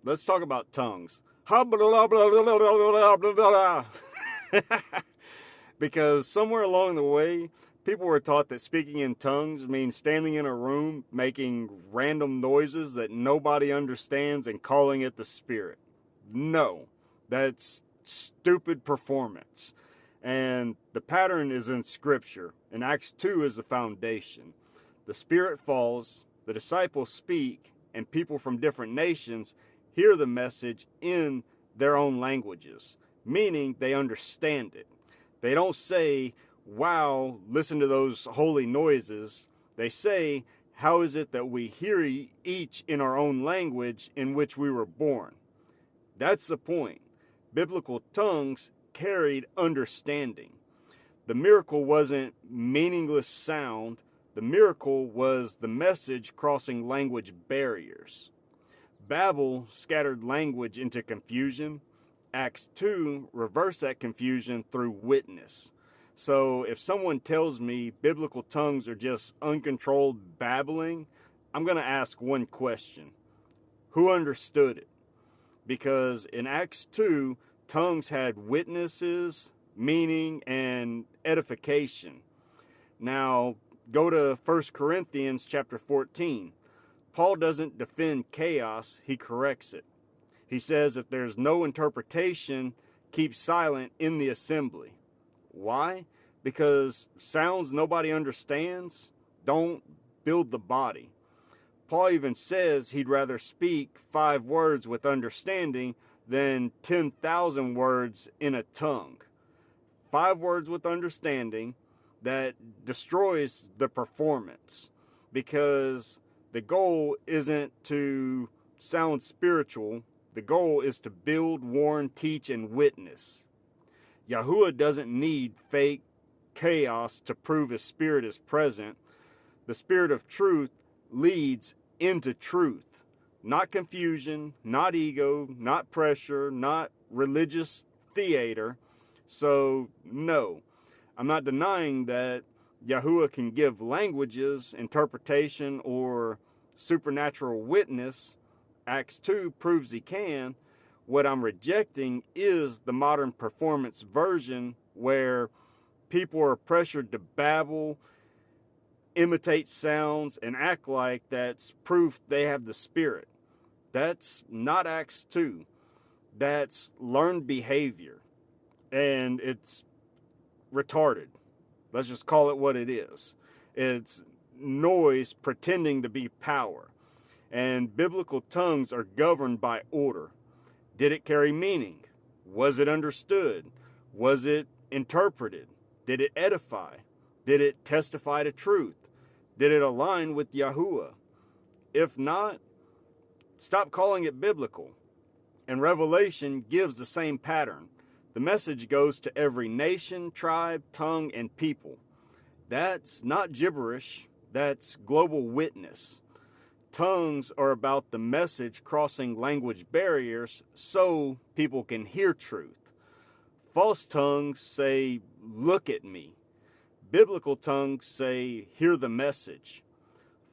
let's talk about tongues. Because somewhere along the way, people were taught that speaking in tongues means standing in a room, making random noises that nobody understands and calling it the Spirit. No, that's stupid performance. And the pattern is in Scripture, and Acts 2 is the foundation. The Spirit falls, the disciples speak, and people from different nations hear the message in their own languages, meaning they understand it. They don't say, wow, listen to those holy noises. They say, how is it that we hear each in our own language in which we were born? That's the point. Biblical tongues carried understanding. The miracle wasn't meaningless sound. The miracle was the message crossing language barriers. Babel scattered language into confusion. Acts 2 reversed that confusion through witness. So if someone tells me biblical tongues are just uncontrolled babbling, I'm going to ask one question. Who understood it? Because in Acts 2, tongues had witnesses, meaning, and edification. Now, go to 1 Corinthians chapter 14. Paul doesn't defend chaos, he corrects it. He says if there's no interpretation, keep silent in the assembly. Why? Because sounds nobody understands don't build the body. Paul even says he'd rather speak 5 words with understanding than 10,000 words in a tongue. 5 words with understanding that destroys the performance, because the goal isn't to sound spiritual. The goal is to build, warn, teach, and witness. Yahuwah doesn't need fake chaos to prove his spirit is present. The spirit of truth leads into truth. Not confusion, not ego, not pressure, not religious theater. So, no, I'm not denying that Yahuwah can give languages, interpretation, or supernatural witness. Acts 2 proves he can. What I'm rejecting is the modern performance version where people are pressured to babble, imitate sounds, and act like that's proof they have the Spirit. That's not Acts 2. That's learned behavior. And it's retarded. Let's just call it what it is. It's noise pretending to be power. And biblical tongues are governed by order. Did it carry meaning? Was it understood? Was it interpreted? Did it edify? Did it testify to truth? Did it align with Yahuwah? If not, stop calling it biblical. And Revelation gives the same pattern. The message goes to every nation, tribe, tongue, and people. That's not gibberish. That's global witness. Tongues are about the message crossing language barriers so people can hear truth. False tongues say, look at me. Biblical tongues say, hear the message.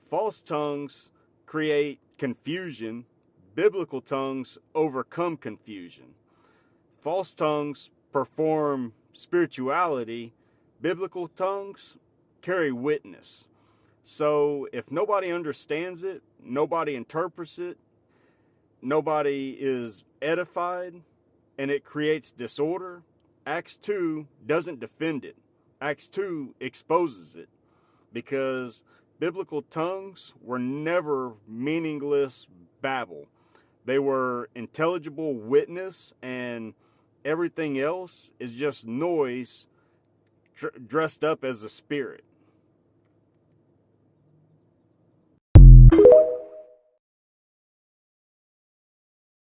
False tongues create confusion. Biblical tongues overcome confusion. False tongues perform spirituality. Biblical tongues carry witness. So if nobody understands it, nobody interprets it, nobody is edified, and it creates disorder, Acts 2 doesn't defend it. Acts 2 exposes it, because biblical tongues were never meaningless babble. They were intelligible witness, and everything else is just noise dressed up as a spirit.